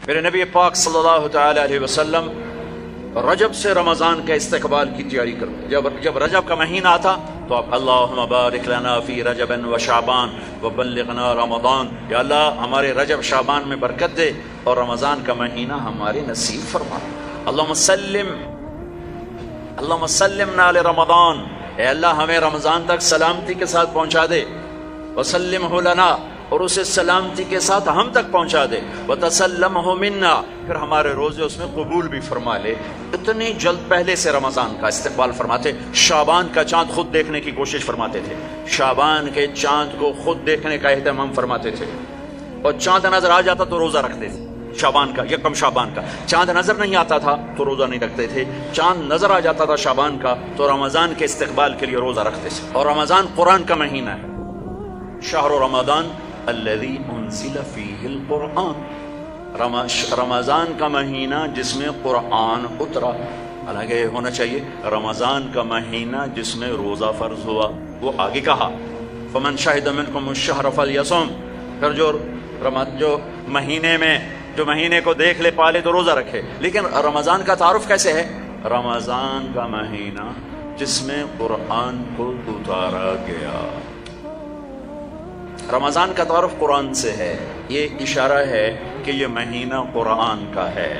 میرے نبی پاک صلی اللہ تعالی علیہ وسلم رجب سے رمضان کے استقبال کی تیاری کرتے. جب رجب کا مہینہ آتا تو آپ اللہم بارک لنا فی رجب و شعبان وبلغنا رمضان، یا اللہ ہمارے رجب شعبان میں برکت دے اور رمضان کا مہینہ ہمارے نصیب فرما. اللہم سلمنا لرمضان، اے اللہ ہمیں رمضان تک سلامتی کے ساتھ پہنچا دے. وسلمہ لنا، اور اسے سلامتی کے ساتھ ہم تک پہنچا دے. وتسلمہ منا، پھر ہمارے روزے اس میں قبول بھی فرما لے. اتنی جلد پہلے سے رمضان کا استقبال فرماتے. شعبان کا چاند خود دیکھنے کی کوشش فرماتے تھے، شعبان کے چاند کو خود دیکھنے کا اہتمام فرماتے تھے، اور چاند نظر آ جاتا تو روزہ رکھتے تھے. شعبان کا، یکم شعبان کا چاند نظر نہیں آتا تھا تو روزہ نہیں رکھتے تھے. چاند نظر آ جاتا تھا شعبان کا تو رمضان کے استقبال کے لیے روزہ رکھتے تھے. اور رمضان قرآن کا مہینہ ہے. شہر رمضان الذی انزل فیہ القرآن، رمضان کا مہینہ جس میں قرآن اترا. حالانکہ یہ ہونا چاہیے رمضان کا مہینہ جس میں روزہ فرض ہوا. وہ آگے کہا فمن شہد منکم الشہر فلیصم، پھر جو مہینے کو دیکھ لے پالے تو روزہ رکھے. لیکن رمضان کا تعارف کیسے ہے؟ رمضان کا مہینہ جس میں قرآن کو اتارا گیا. رمضان کا تعارف قرآن سے ہے. یہ اشارہ ہے کہ یہ مہینہ قرآن کا ہے.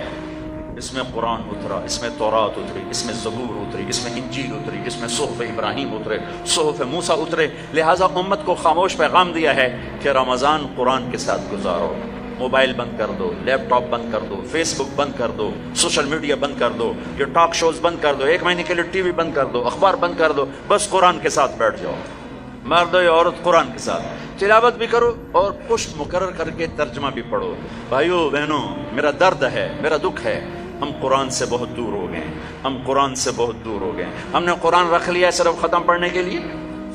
اس میں قرآن اترا، اس میں تورات اتری، اس میں زبور اتری، اس میں انجیل اتری، اس میں صحف ابراہیم اترے، صحف موسیٰ اترے. لہٰذا امت کو خاموش پیغام دیا ہے کہ رمضان قرآن کے ساتھ گزارو. موبائل بند کر دو، لیپ ٹاپ بند کر دو، فیس بک بند کر دو، سوشل میڈیا بند کر دو، یہ ٹاک شوز بند کر دو، 1 مہینے کے لیے ٹی وی بند کر دو، اخبار بند کر دو. بس قرآن کے ساتھ بیٹھ جاؤ. مرد یا عورت قرآن کے ساتھ تلاوت بھی کرو اور پشت مقرر کر کے ترجمہ بھی پڑھو. بھائیو بہنوں، میرا درد ہے، میرا دکھ ہے، ہم قرآن سے بہت دور ہو گئے. ہم قرآن سے بہت دور ہو گئے. ہم نے قرآن رکھ لیا ہے صرف ختم پڑھنے کے لیے،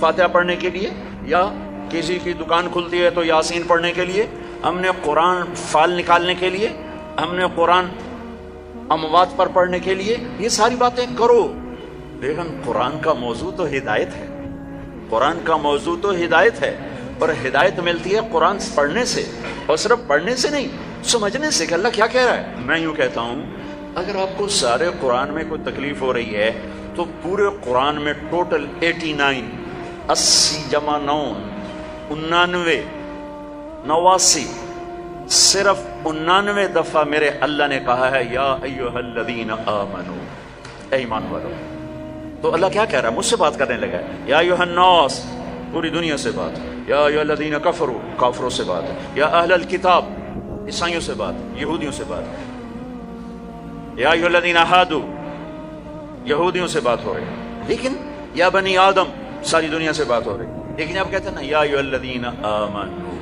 فاتحہ پڑھنے کے لیے، یا کسی کی دکان کھلتی ہے تو یاسین پڑھنے کے لیے. ہم نے قرآن فال نکالنے کے لیے، ہم نے قرآن اموات پر پڑھنے کے لیے. یہ ساری باتیں کرو، لیکن قرآن کا موضوع تو ہدایت ہے. قرآن کا موضوع تو ہدایت ہے، اور ہدایت ملتی ہے قرآن پڑھنے سے، اور صرف پڑھنے سے نہیں، سمجھنے سے کہ اللہ کیا کہہ رہا ہے. میں یوں کہتا ہوں، اگر آپ کو سارے قرآن میں کوئی تکلیف ہو رہی ہے تو پورے قرآن میں ٹوٹل 89 80 جمع 9 89 صرف 89 دفعہ میرے اللہ نے کہا ہے یا ایھا الذین آمنو، اے ایمان والو. تو اللہ کیا کہہ رہا ہے؟ مجھ سے بات کرنے لگا ہے. یا ایھا الناس، پوری دنیا سے بات. یا ایھا الذین کفروا، کافروں سے بات. یا اہل الکتاب، عیسائیوں سے بات، یہودیوں سے بات. یا ایھا الذین ہادوا، یہودیوں سے بات ہو رہی. لیکن یا بنی آدم، ساری دنیا سے بات ہو رہی. لیکن اب کہتے ہیں نا یا ایھا الذین آمنوا.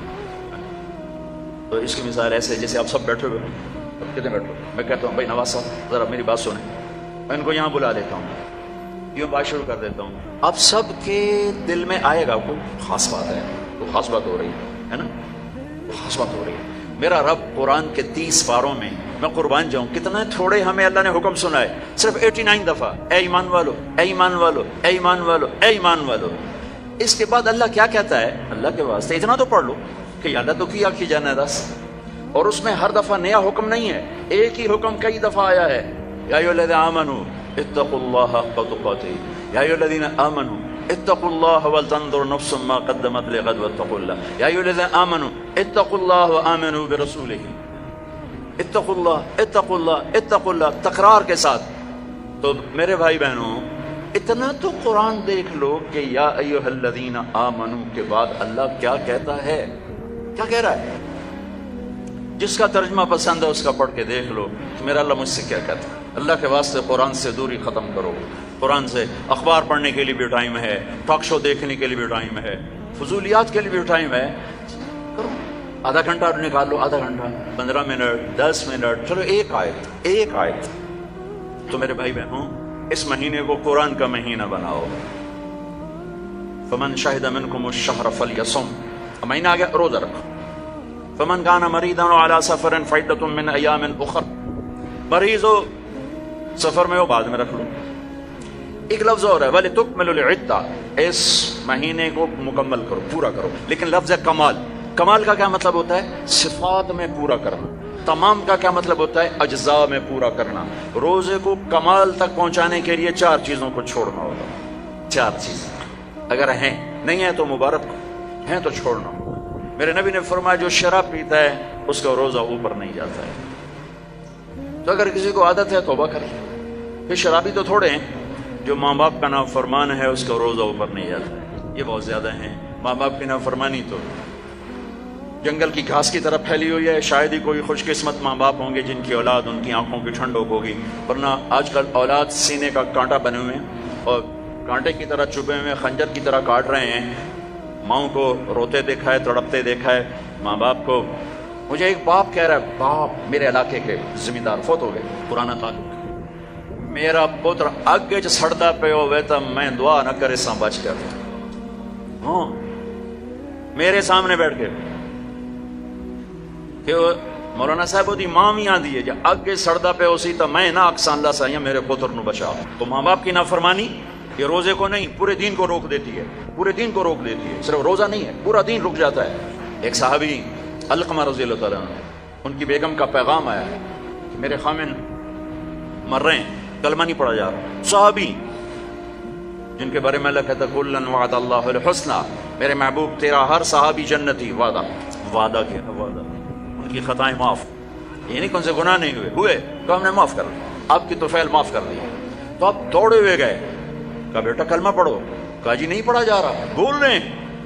تو اس کی مثال ایسے جیسے آپ سب بیٹھے ہوئے ہیں. کتنے بیٹھے ہوئے؟ میں کہتا ہوں بھائی نواز صاحب ذرا میری بات سنیں. میں ان کو یہاں بلا لیتا ہوں، یوں بات شروع کر دیتا ہوں. آپ سب کے دل میں آئے گا کوئی خاص بات ہے، کوئی خاص بات ہو رہی ہے نا، خاص بات ہو رہی ہے. میرا رب قرآن کے 30 پاروں میں، میں قربان جاؤں کتنا تھوڑے ہمیں اللہ نے حکم سنا ہے، صرف 89 دفعہ اے ایمان والو، اے ایمان والو، اے ایمان والو، اے ایمان والو. اس کے بعد اللہ کیا کہتا ہے؟ اللہ کے واسطے اتنا تو پڑھ لو کہ اللہ تو کیا کی جانا ہے 10. اور اس میں ہر دفعہ نیا حکم نہیں ہے، ایک ہی حکم کئی دفعہ آیا ہے. یا ایھا الذین آمنوا اتقوا اللہ حق تقاته، یا ایھا الذین آمنوا اتقوا اللہ ولتنظر نفس ما قدمت لغد واتقوا اللہ، یا ایھا الذین آمنوا اتقوا اللہ وآمنوا برسولہ. اتقوا اللہ، اتقوا اللہ، اتقوا اللہ، تکرار کے ساتھ. تو میرے بھائی بہنوں، اتنا تو قرآن دیکھ لو کہ یا ایھا الذین آمنوا کے بعد اللہ کیا کہتا ہے، کیا کہہ رہا ہے. جس کا ترجمہ پسند ہے اس کا پڑھ کے دیکھ لو کہ میرا اللہ مجھ سے کیا کہتا ہے. اللہ کے واسطے قرآن سے دوری ختم کرو. قرآن سے اخبار پڑھنے کے لیے بھی ٹائم ہے، ٹاک شو دیکھنے کے لیے بھی ٹائم ہے، فضولیات کے لیے بھی ٹائم ہے. کرو، آدھا گھنٹہ نکال لو، آدھا گھنٹہ، 15 منٹ، 10 منٹ، چلو ایک آیت. تو میرے بھائی بہنوں، اس مہینے کو قرآن کا مہینہ بناؤ. فمن شہد منکم الشہر فلیصم، مہینہ آ گیا، روزہ رکھو. فمن کان مریضا علی سفر فعدۃ من ایام اخر، مریض ہو سفر میں ہو بعد میں رکھ لو. ایک لفظ اور ہے وَلِتُكْمِلُوا الْعِدَّةَ، اس مہینے کو مکمل کرو، پورا کرو. لیکن لفظ ہے کمال. کمال کا کیا مطلب ہوتا ہے؟ صفات میں پورا کرنا. تمام کا کیا مطلب ہوتا ہے؟ اجزاء میں پورا کرنا. روزے کو کمال تک پہنچانے کے لیے 4 چیزوں کو چھوڑنا ہوگا. 4 چیزیں اگر ہیں، نہیں ہے تو مبارک، ہیں تو چھوڑنا. میرے نبی نے فرمایا جو شراب پیتا ہے اس کا روزہ اوپر نہیں جاتا ہے. تو اگر کسی کو عادت ہے توبہ کر لے. پھر شرابی تو تھوڑے ہیں، جو ماں باپ کا نافرمان ہے اس کا روزہ اوپر نہیں جاتا ہے. یہ بہت زیادہ ہیں. ماں باپ کی نافرمانی تو جنگل کی گھاس کی طرف پھیلی ہوئی ہے. شاید ہی کوئی خوش قسمت ماں باپ ہوں گے جن کی اولاد ان کی آنکھوں کی ٹھنڈک ہوگی، ورنہ آج کل اولاد سینے کا کانٹا بنے ہوئے ہیں اور کانٹے کی طرح چبھے ہوئے خنجر کی طرح کاٹ رہے ہیں. ماؤں کو روتے دیکھا ہے، تڑپتے دیکھا ہے. ماں باپ کو، مجھے ایک باپ کہہ رہا ہے، باپ میرے علاقے کے زمیندار فوت ہو گئے، پرانا تعلق، میرا پتر اگے چ سڑتا پہ ہوئے تو میں دعا نہ کرے سا بچ گیا. ہاں میرے سامنے بیٹھ کے کہ مولانا صاحب دی ماں بھی آندی ہے جا اگے سڑدا پہ اسی تو میں نہ اکسان لا سا میرے پتر نو بچا. تو ماں باپ کی نافرمانی یہ روزے کو نہیں پورے دین کو روک دیتی ہے. پورے دین کو روک دیتی ہے. صرف روزہ نہیں ہے، پورا دین رک جاتا ہے. ایک صحابی علقمہ رضی اللہ تعالیٰ عنہ، ان کی بیگم کا پیغام آیا کہ میرے خامن مر رہے ہیں، کلمہ نہیں پڑھا جا رہا. صحابی جن کے بارے میں اللہ کہتا ہے کلن وعد اللہ الحسنى، میرے محبوب تیرا ہر صحابی جنتی. وعدہ کیا وعدہ. ان کی خطائیں معاف، یہ نہیں کہ ان سے گناہ نہیں ہوئے تو ہم نے معاف کر دیا، آپ کی توفیل معاف کر دی. تو آپ دوڑے ہوئے گئے، کہا بیٹا کلمہ پڑھو. کہا جی نہیں پڑھا جا رہا، بول رہے ہیں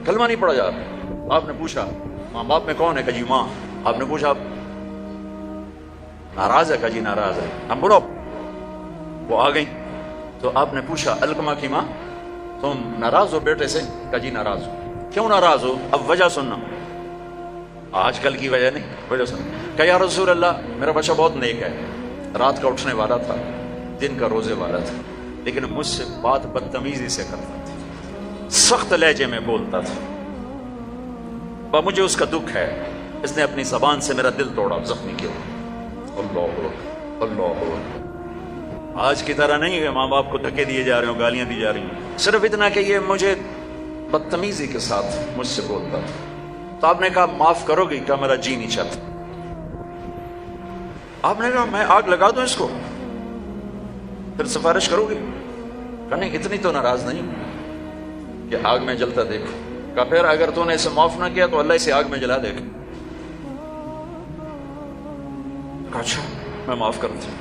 کلمہ نہیں پڑھا جا رہا. آپ نے پوچھا ماں باپ میں کون ہے؟ کہا جی ماں. آپ نے پوچھا ناراض ہے؟ کہا جی ناراض ہے. ہم بولو. وہ آ گئی تو آپ نے پوچھا علقمہ کی ماں تم ناراض ہو بیٹے سے؟ کہا جی ناراض ہو. کیوں ناراض ہو؟ اب وجہ سننا، آج کل کی وجہ نہیں، وجہ سننا. کہا یا رسول اللہ میرا بچہ بہت نیک ہے، رات کا اٹھنے والا تھا، دن کا روزے والا تھا، لیکن مجھ سے بات بدتمیزی سے کرتا تھا، سخت لہجے میں بولتا تھا، مجھے اس کا دکھ ہے، اس نے اپنی زبان سے میرا دل توڑا، زخمی کیا. اللہ اللہ. آج کی طرح نہیں ہے ماں باپ کو دھکے دیے جا رہے ہوں، گالیاں دی جا رہی ہیں، صرف اتنا کہ یہ مجھے بدتمیزی کے ساتھ مجھ سے بولتا تھا. تو آپ نے کہا معاف کرو گی؟ کہا میرا جی نہیں چاہتا. آپ نے کہا میں آگ لگا دوں اس کو، پھر سفارش کرو گی؟ کہا نہیں اتنی تو ناراض نہیں کہ آگ میں جلتا دیکھو. کہا پھر اگر تو نے اسے معاف نہ کیا تو اللہ اسے آگ میں جلا دے گا. کہا اچھا میں معاف کرتی ہوں،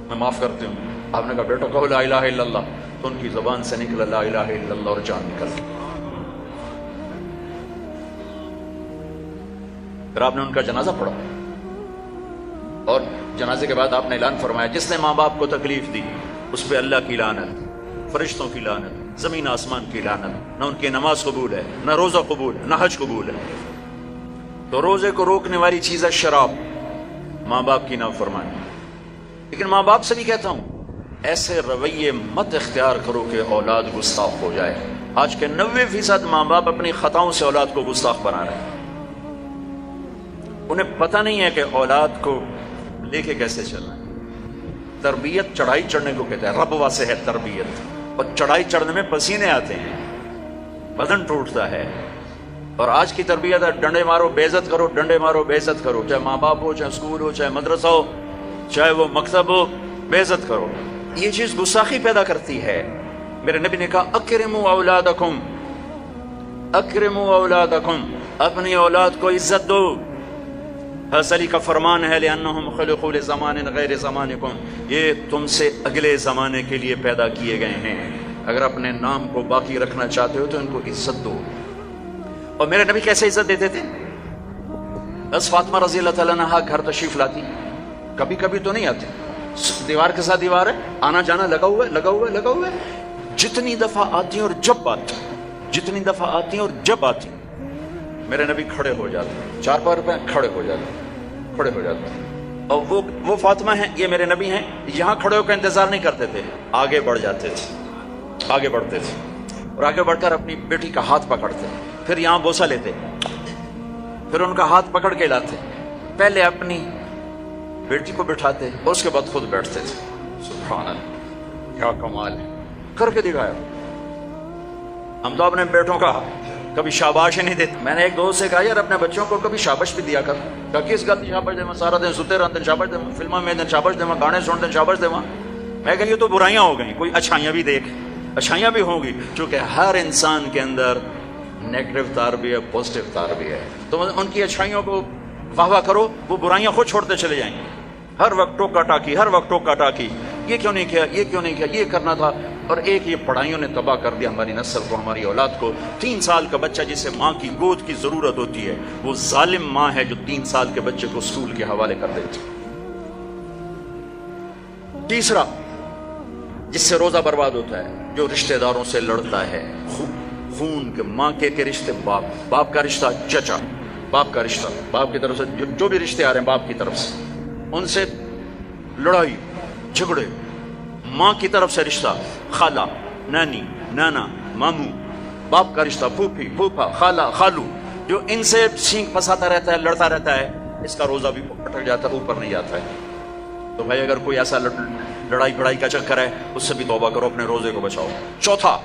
میں معاف کرتی ہوں. آپ نے کہا بیٹا کہو لا الہ الا اللہ. تو ان کی زبان سے نکلا لا الہ الا اللہ اور جان نکل گئی. پھر آپ نے ان کا جنازہ پڑھا اور جنازے کے بعد آپ نے اعلان فرمایا جس نے ماں باپ کو تکلیف دی اس پہ اللہ کی لعنت، فرشتوں کی لعنت، زمین آسمان کی لعنت. نہ ان کی نماز قبول ہے، نہ روزہ قبول ہے، نہ حج قبول ہے. تو روزے کو روکنے والی چیز ہے شراب، ماں باپ کی نافرمانی. لیکن ماں باپ سے بھی کہتا ہوں ایسے رویے مت اختیار کرو کہ اولاد گستاخ ہو جائے. آج کے 90% ماں باپ اپنی خطاؤں سے اولاد کو گستاخ بنا رہے ہیں. انہیں پتہ نہیں ہے کہ اولاد کو لے کے کیسے چلنا ہے. تربیت چڑھائی چڑھنے کو کہتے ہیں، رب واسے ہے تربیت، اور چڑھائی چڑھنے میں پسینے آتے ہیں، بدن ٹوٹتا ہے. اور آج کی تربیت ہے ڈنڈے مارو بے عزت کرو، ڈنڈے مارو بے عزت کرو، چاہے ماں باپ ہو، چاہے اسکول ہو، چاہے مدرسہ ہو، چاہے وہ مکتب ہو، بے عزت کرو. یہ چیز گستاخی پیدا کرتی ہے. میرے نبی نے کہا اکرموا اولادکم، اکرموا اولادکم، اپنی اولاد کو عزت دو. حضرت علی کا فرمان ہے لأنہم خلقوا لزمان غیر زمانکم، یہ تم سے اگلے زمانے کے لیے پیدا کیے گئے ہیں. اگر اپنے نام کو باقی رکھنا چاہتے ہو تو ان کو عزت دو. اور میرے نبی کیسے عزت دیتے تھے؟ بس فاطمہ رضی اللہ تعالیٰ عنہا گھر تشریف لاتی، کبھی کبھی تو نہیں آتی، دیوار کے ساتھ دیوار ہے، آنا جانا لگا ہوا ہے، لگا ہوا ہے، لگا ہوا ہے. جتنی دفعہ آتی ہیں اور جب آتی ہیں، جتنی دفعہ آتی ہیں اور جب آتی ہیں، میرے نبی کھڑے ہو جاتے ہیں، 4 پیر پہ کھڑے ہو جاتے ہیں، کھڑے ہو جاتے ہیں. اور وہ فاطمہ ہیں، یہ میرے نبی ہیں، یہاں کھڑے ہو کر انتظار نہیں کرتے تھے، آگے بڑھ جاتے تھے، آگے بڑھتے تھے اور آگے بڑھ کر اپنی بیٹی کا ہاتھ پکڑتے، پھر یہاں بوسہ لیتے، پھر ان کا ہاتھ پکڑ کے لاتے، پہلے اپنی بیٹی کو بٹھاتے اور اس کے بعد خود بیٹھتے تھے. سبحان اللہ، کیا کمال ہے، کر کے دکھایا. ہم تو اپنے بیٹوں کا کبھی شاباش ہی نہیں دیتے. میں نے ایک دوست سے کہا یار اپنے بچوں کو کبھی شاباش بھی دیا کر. کہا کس گل کی شاباش دے؟ سارا دن ستے رہتے شاباش دے، فلموں میں دن شاباش دے، گانے سنتے شاباش دے. میں کہ یہ تو برائیاں ہو گئیں، کوئی اچھائیاں بھی دیکھ. اچھائیاں بھی ہوں گی، چونکہ ہر انسان کے اندر نیگیٹو تار بھی ہے، پازیٹیو تار بھی ہے. تو ان کی اچھائیوں کو واہ واہ کرو، وہ برائیاں خود چھوڑتے چلے جائیں گے. ہر وقت ٹوکا ٹاکی، ہر وقت ٹوکا ٹاکی، یہ کیوں نہیں کیا، یہ کیوں نہیں کیا، یہ کرنا تھا. اور ایک یہ پڑھائیوں نے تباہ کر دیا ہماری نسل کو، ہماری اولاد کو. 3 سال کا بچہ جسے ماں کی گود کی ضرورت ہوتی ہے، وہ ظالم ماں ہے جو 3 سال کے بچے کو اسکول کے حوالے کر دیتی. تیسرا جس سے روزہ برباد ہوتا ہے، جو رشتہ داروں سے لڑتا ہے، خون کے، ماں کے رشتے، باپ کا رشتہ، چچا، باپ کا رشتہ، باپ کی طرف سے جو بھی رشتے آ رہے ہیں باپ کی طرف سے، ان سے لڑائی جھگڑے. ماں کی طرف سے رشتہ، خالہ، نانی، نانا، ماموں، باپ کا رشتہ، پھوپھی، پھوپھا، خالہ، خالو، جو ان سے سینگ پھنساتا رہتا ہے، لڑتا رہتا ہے، اس کا روزہ بھی اٹک جاتا ہے، اوپر نہیں جاتا ہے. تو بھائی اگر کوئی ایسا لڑائی بڑائی کا چکر ہے، اس سے بھی توبہ کرو، اپنے روزے کو بچاؤ. چوتھا،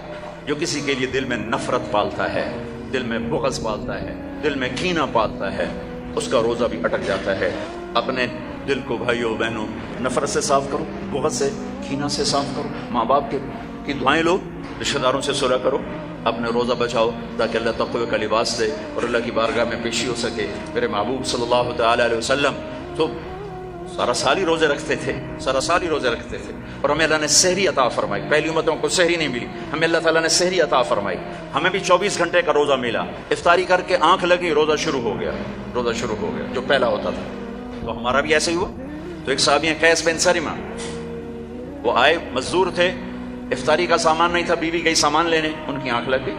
جو کسی کے لیے دل میں نفرت پالتا ہے، دل میں بغض پالتا ہے، دل میں کینہ پالتا ہے، اس کا روزہ بھی اٹک جاتا ہے. اپنے دل کو بھائیوں بہنوں نفرت سے صاف کرو، بغض سے، کینہ سے صاف کرو. ماں باپ کی دعائیں لو، رشتہ داروں سے صلح کرو، اپنے روزہ بچاؤ تاکہ اللہ تقوی کا لباس دے اور اللہ کی بارگاہ میں پیشی ہو سکے. میرے محبوب صلی اللہ تعالی علیہ وسلم تو سارا سال ہی روزے رکھتے تھے، سارا سال ہی روزے رکھتے تھے. اور ہمیں اللہ نے سحری عطا فرمائی. پہلی امتوں کو سحری نہیں ملی، ہمیں اللہ تعالیٰ نے سحری عطا فرمائی. ہمیں بھی 24 گھنٹے کا روزہ ملا. افطاری کر کے آنکھ لگی، روزہ شروع ہو گیا، روزہ شروع ہو گیا جو پہلا ہوتا تھا. تو ہمارا بھی ایسے ہی ہوا. تو ایک صحابی ہیں قیس بن سرمہ، وہ آئے، مزدور تھے، افطاری کا سامان نہیں تھا، بیوی گئی سامان لینے، ان کی آنکھ لگ گئی،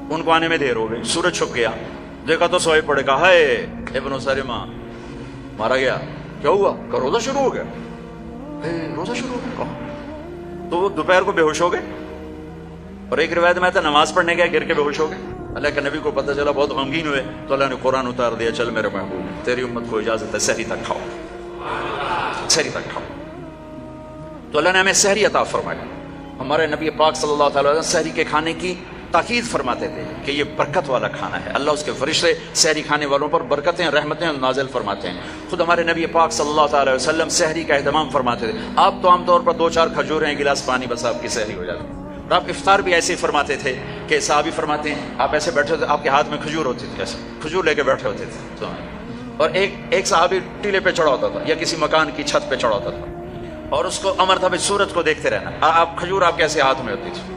ان کو آنے میں دیر ہو گئی. سورج چھپ گیا، دیکھا تو سوئے پڑے. کہا ہے ابن سرمہ مارا گیا. کیا ہوا؟ کہ روزہ شروع ہو گیا. روزہ شروع ہو گیا. تو وہ دوپہر کو بے ہوش ہو گئے. اور ایک روایت میں تھا نماز پڑھنے گیا، گر کے بے ہوش ہو گئے. اللہ کے نبی کو پتہ چلا، بہت غمگین ہوئے. تو اللہ نے قرآن اتار دیا، چل میرے محبوب تیری امت کو اجازت ہے سحری تک کھاؤ، سحری تک کھاؤ. تو اللہ نے ہمیں سحری عطا فرمایا. ہمارے نبی پاک صلی اللہ تعالی وسلم سحری کے کھانے کی تاکید فرماتے تھے کہ یہ برکت والا کھانا ہے. اللہ اس کے فرشتے سحری کھانے والوں پر برکتیں، رحمتیں نازل فرماتے ہیں. خود ہمارے نبی پاک صلی اللہ تعالی وسلم سحری کا اہتمام فرماتے تھے. آپ تو عام طور پر 2-4 کھجوریں، ایک گلاس پانی، بس آپ کی سحری ہو جاتی. اور آپ افطار بھی ایسے ہی فرماتے تھے کہ صحابی فرماتے ہیں آپ ایسے بیٹھے ہوتے، آپ کے ہاتھ میں کھجور ہوتی تھی، ایسے کھجور لے کے بیٹھے ہوتے تھے. اور ایک صحابی ٹیلے پہ چڑھا ہوتا تھا یا کسی مکان کی چھت پہ چڑھا ہوتا تھا، اور اس کو امر تھا بھائی سورج کو دیکھتے رہنا. آپ کھجور آپ کیسے ہاتھ میں ہوتی تھی.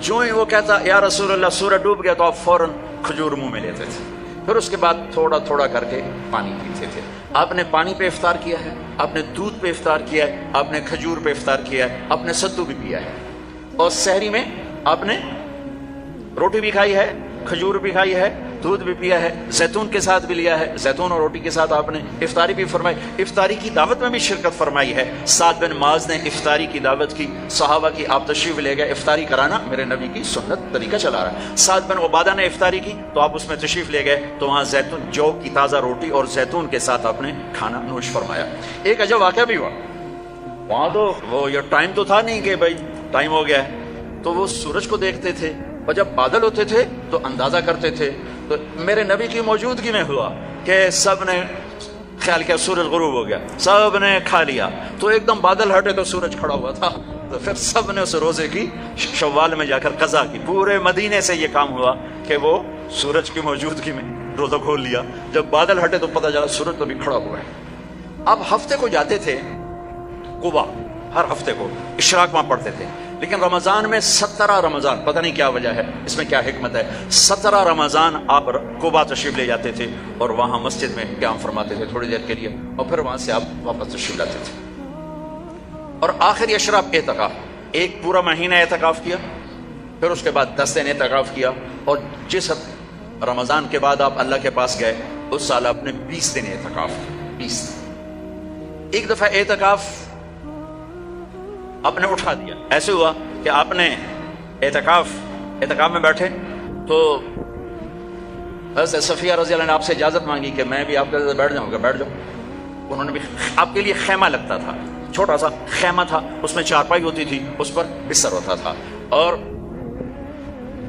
جو ہی وہ کہتا یا رسول اللہ سورج ڈوب گیا، تو آپ فوراً کھجور منہ میں لیتے تھے. پھر اس کے بعد تھوڑا تھوڑا کر کے پانی پیتے تھے. آپ نے پانی پہ افطار کیا ہے، آپ نے دودھ پہ افطار کیا ہے، آپ نے کھجور پہ افطار کیا ہے، آپ نے ستو بھی پیا ہے. اور سحری میں آپ نے روٹی بھی کھائی ہے، کھجور بھی کھائی ہے، دودھ بھی پیا ہے، زیتون کے ساتھ بھی لیا ہے، زیتون اور روٹی کے ساتھ آپ نے افطاری بھی فرمائی. افطاری کی دعوت میں بھی شرکت فرمائی ہے. سعد بن معاذ نے افطاری کی دعوت کی، صحابہ کی، آپ تشریف لے گئے. افطاری کرانا میرے نبی کی سنت، طریقہ چلا رہا ہے. سعد بن عبادہ نے افطاری کی تو آپ اس میں تشریف لے گئے، تو وہاں زیتون، جو کی تازہ روٹی اور زیتون کے ساتھ آپ نے کھانا نوش فرمایا. ایک عجب واقعہ بھی ہوا وہاں. تو وہ یہ ٹائم تو تھا نہیں کہ بھائی ٹائم ہو گیا ہے، تو وہ سورج کو دیکھتے تھے، اور جب بادل ہوتے تھے تو اندازہ کرتے تھے. تو میرے نبی کی موجودگی میں ہوا کہ سب نے خیال کیا سورج غروب ہو گیا، سب نے کھا لیا. تو ایک دم بادل ہٹے تو سورج کھڑا ہوا تھا. تو پھر سب نے اس روزے کی شوال میں جا کر قضا کی. پورے مدینے سے یہ کام ہوا کہ وہ سورج کی موجودگی میں روزہ کھول لیا. جب بادل ہٹے تو پتہ چلا سورج تو بھی کھڑا ہوا ہے. اب ہفتے کو جاتے تھے قبا، ہر ہفتے کو اشراق وہاں پڑھتے تھے. لیکن رمضان میں 17 رمضان، پتہ نہیں کیا وجہ ہے، اس میں کیا حکمت ہے، 17 رمضان آپ قبا تشریف لے جاتے تھے اور وہاں مسجد میں قیام فرماتے تھے تھوڑی دیر کے لیے، اور پھر وہاں سے آپ واپس تشریف لاتے تھے. اور آخری اشراف اعتکاف، ایک پورا مہینہ اعتکاف کیا، پھر اس کے بعد 10 دن اعتکاف کیا. اور جس رمضان کے بعد آپ اللہ کے پاس گئے اس سال آپ نے 20 دن اعتکاف کیا. 20 ایک دفعہ اعتکاف آپ نے اٹھا دیا. ایسے ہوا کہ آپ نے اعتکاف میں بیٹھے تو حضرت صفیہ رضی اللہ عنہ نے آپ سے اجازت مانگی کہ میں بھی آپ کے ساتھ بیٹھ جاؤں گا. بیٹھ جاؤ. انہوں نے بھی، آپ کے لیے خیمہ لگتا تھا، چھوٹا سا خیمہ تھا، اس میں چارپائی ہوتی تھی، اس پر بستر ہوتا تھا. اور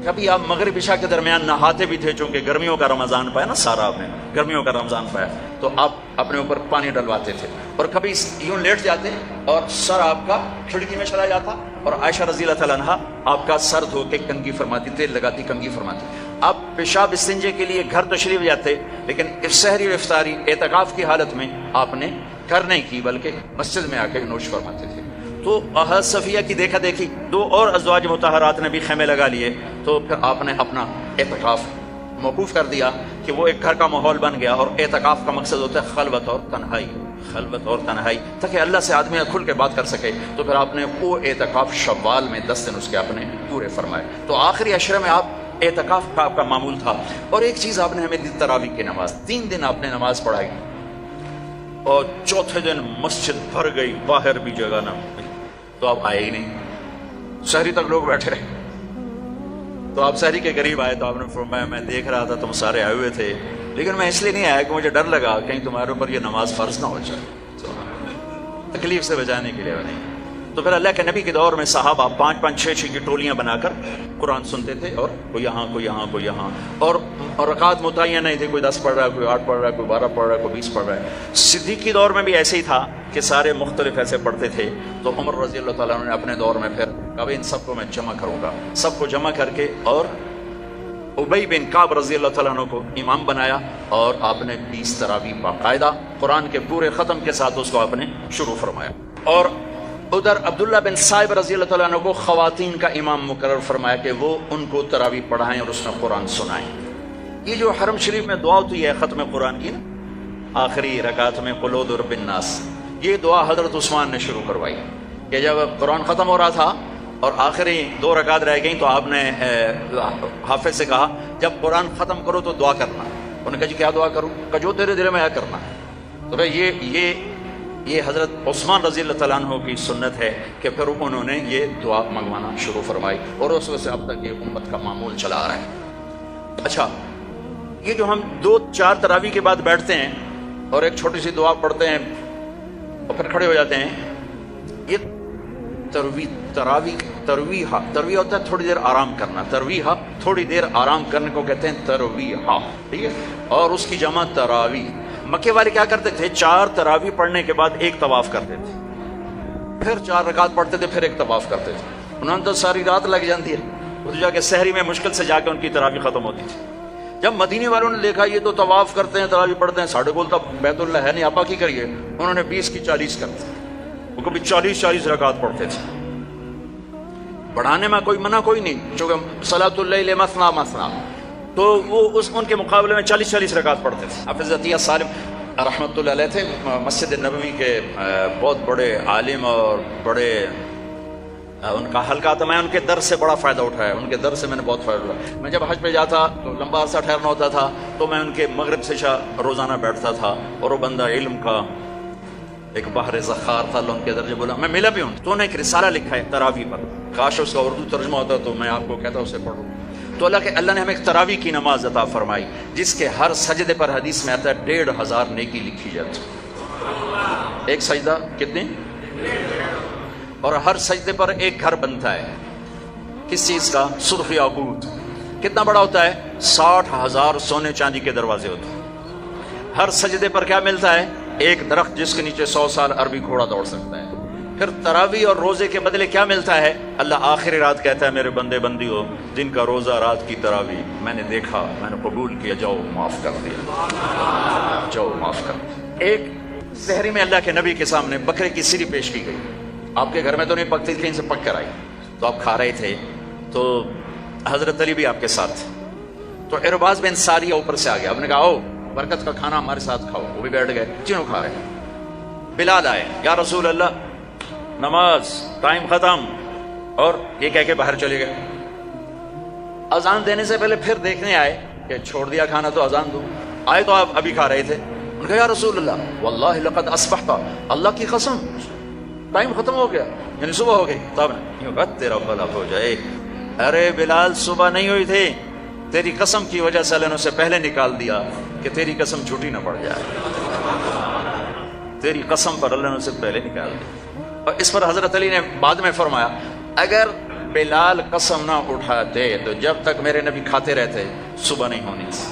کبھی آپ مغرب عشاء کے درمیان نہاتے بھی تھے، چونکہ گرمیوں کا رمضان پایا نا، سارا آپ نے گرمیوں کا رمضان پایا، تو آپ اپنے اوپر پانی ڈلواتے تھے، اور کبھی یوں لیٹ جاتے اور سر آپ کا کھڑکی میں چلا جاتا، اور عائشہ رضی اللہ تعالیٰ عنہا آپ کا سر دھو کے کنگھی فرماتی، تیل لگاتی کنگھی فرماتی۔ آپ پیشاب استنجے کے لیے گھر تشریف جاتے، لیکن سحری اور افطاری اعتکاف کی حالت میں آپ نے گھر نہیں کی، بلکہ مسجد میں آ کے نوش فرماتے تھے۔ تو حضرت صفیہ کی دیکھا دیکھی 2 اور ازواج مطہرات نے بھی خیمے لگا لیے، تو پھر آپ نے اپنا اعتکاف موقوف کر دیا کہ وہ ایک گھر کا ماحول بن گیا، اور اعتکاف کا مقصد ہوتا ہے خلوت اور تنہائی، خلوت اور تنہائی، تاکہ اللہ سے آدمی کھل کے بات کر سکے۔ تو پھر آپ نے وہ اعتکاف شوال میں 10 دن اس کے آپ نے پورے فرمائے۔ تو آخری عشرے میں آپ اعتکاف کا آپ کا معمول تھا۔ اور ایک چیز آپ نے ہمیں دی، تراویح کی نماز، 3 دن آپ نے نماز پڑھائی، اور چوتھے دن مسجد بھر گئی، باہر بھی جگہ نہ ملی، تو آپ آئے ہی نہیں، شہری تک لوگ بیٹھے رہے۔ تو آپ شہری کے قریب آئے تو آپ نے فرمایا میں دیکھ رہا تھا تم سارے آئے ہوئے تھے، لیکن میں اس لیے نہیں آیا کہ مجھے ڈر لگا کہیں تمہارے اوپر یہ نماز فرض نہ ہو جائے، تو تکلیف سے بچانے کے لیے نہیں۔ تو پھر اللہ کے نبی کے دور میں صحابہ 5-5 6-6 کی ٹولیاں بنا کر قرآن سنتے تھے، اور کوئی یہاں کوئی یہاں کوئی یہاں، اور رکعت متعین نہیں تھی، کوئی 10 پڑھ رہا ہے، کوئی 8 پڑھ رہا ہے، کوئی 12 پڑھ رہا ہے، کوئی 20 پڑھ رہا ہے۔ صدیق کے دور میں بھی ایسے ہی تھا کہ سارے مختلف ایسے پڑھتے تھے۔ تو عمر رضی اللہ تعالیٰ عنہ نے اپنے دور میں پھر کہا ان سب کو میں جمع کروں گا، سب کو جمع کر کے، اور ابی بن کعب رضی اللہ تعالیٰ عنہ کو امام بنایا، اور آپ نے 20 تراویح باقاعدہ قرآن کے پورے ختم کے ساتھ اس کو آپ نے شروع فرمایا۔ اور ادھر عبداللہ بن صائب رضی اللہ تعالیٰ عنہ کو خواتین کا امام مقرر فرمایا کہ وہ ان کو تراویح پڑھائیں اور اس میں قرآن سنائیں۔ یہ جو حرم شریف میں دعا ہوتی ہے ختم قرآن کی نا، آخری رکعت میں قل اعوذ برب الناس، یہ دعا حضرت عثمان نے شروع کروائی کہ جب قرآن ختم ہو رہا تھا اور آخری 2 رکعت رہ گئیں، تو آپ نے حافظ سے کہا جب قرآن ختم کرو تو دعا کرنا۔ انہوں نے کہا جی کیا دعا کروں؟ کہ جو تیرے دل میں آیا کرنا ہے۔ تو بھائی یہ حضرت عثمان رضی اللہ تعالیٰ عنہ کی سنت ہے کہ پھر انہوں نے یہ دعا منگوانا شروع فرمائی، اور اس وجہ سے اب تک یہ امت کا معمول چلا آ رہا ہے۔ اچھا، یہ جو ہم 2-4 تراویح کے بعد بیٹھتے ہیں اور ایک چھوٹی سی دعا پڑھتے ہیں اور پھر کھڑے ہو جاتے ہیں، یہ ترویح ہوتا ہے تھوڑی دیر آرام کرنا، ترویح تھوڑی دیر آرام کرنے کو کہتے ہیں ترویح، ٹھیک ہے، اور اس کی جمع تراویح۔ مکے والے کیا کرتے تھے؟ 4 تراویح پڑھنے کے بعد 1 طواف کرتے تھے، پھر 4 رکعت پڑھتے تھے، پھر 1 طواف کرتے تھے۔ انہوں نے تو ساری رات لگ جاتی ہے، اس جا کے سحری میں مشکل سے جا کے ان کی تراویح ختم ہوتی تھی۔ جب مدینے والوں نے دیکھا یہ تو طواف کرتے ہیں، تراویح پڑھتے ہیں، ساڑھے بولتا بیت اللہ ہے نہیں، آپا کی کریے، انہوں نے 20 کی 40 کر دی، وہ کبھی 40 رکعت پڑھتے تھے۔ بڑھانے میں کوئی منع کوئی نہیں، چونکہ صلاۃ اللیل مثنا مثنا، تو وہ ان کے مقابلے میں 40 رکعت پڑھتے تھے۔ حافظ عطیہ سالم رحمۃ اللہ علیہ تھے، مسجد نبوی کے بہت بڑے عالم اور بڑے ان کا حلقہ تھا، میں ان کے درس سے بڑا فائدہ اٹھایا، ان کے درس سے میں نے بہت فائدہ اٹھایا۔ میں جب حج پہ جاتا تو لمبا عرصہ ٹھہرنا ہوتا تھا، تو میں ان کے مغرب سے عشاء روزانہ بیٹھتا تھا، اور وہ بندہ علم کا ایک بحر ذخار تھا، اللہ ان کے درجے بولا، میں ملا بھی ہوں۔ تو انہوں نے ایک رسالہ لکھا ہے تراویح پر، کاش اس کا اردو ترجمہ ہوتا تو میں آپ کو کہتا اسے پڑھوں۔ تو اللہ نے ہمیں ایک تراویح کی نماز عطا فرمائی، جس کے ہر سجدے پر حدیث میں آتا ہے 1500 نیکی لکھی جاتی۔ ایک سجدہ کتنے؟ اور ہر سجدے پر 1 گھر بنتا ہے، کس چیز کا؟ سرخ یاقوت۔ کتنا بڑا ہوتا ہے؟ 60,000 سونے چاندی کے دروازے ہوتے ہیں۔ ہر سجدے پر کیا ملتا ہے؟ 1 درخت جس کے نیچے 100 سال عربی گھوڑا دوڑ سکتا ہے۔ پھر تراویح اور روزے کے بدلے کیا ملتا ہے؟ اللہ آخری رات کہتا ہے میرے بندے بندی ہو، دن کا روزہ رات کی تراویح میں نے دیکھا، میں نے قبول کیا، جاؤ معاف کر دیا، جاؤ معاف کر دیا۔ ایک سحری میں اللہ کے نبی کے سامنے بکرے کی سری پیش کی گئی، آپ کے گھر میں تو نہیں پکتی تھی، کہیں سے پک کر آئی، تو آپ کھا رہے تھے، تو حضرت علی بھی آپ کے ساتھ، تو ارباز بن ساریہ اوپر سے آ گیا، آپ نے کہا آؤ برکت کا کھانا ہمارے ساتھ کھاؤ، وہ بھی بیٹھ گئے، تینوں کھا رہے ہیں۔ بلال آئے، یا رسول اللہ نماز ٹائم ختم، اور یہ کہہ کے باہر چلے گئے۔ اذان دینے سے پہلے پھر دیکھنے آئے کہ چھوڑ دیا کھانا تو اذان دو، آئے تو آپ ابھی کھا رہے تھے، انہوں نے کہا یا رسول اللہ واللہ لقد اصبحت، اللہ کی قسم ٹائم ختم ہو گیا، یعنی صبح ہو گئی۔ تب نے تیرا بھلا ہو جائے، ارے بلال صبح نہیں ہوئی تھی، تیری قسم کی وجہ سے اللہ نے اسے پہلے نکال دیا کہ تیری قسم جھوٹی نہ پڑ جائے، تیری قسم پر اللہ نے اسے پہلے نکال دیا۔ اور اس پر حضرت علی نے بعد میں فرمایا اگر بلال قسم نہ اٹھاتے تو جب تک میرے نبی کھاتے رہتے صبح نہیں ہونی تھی۔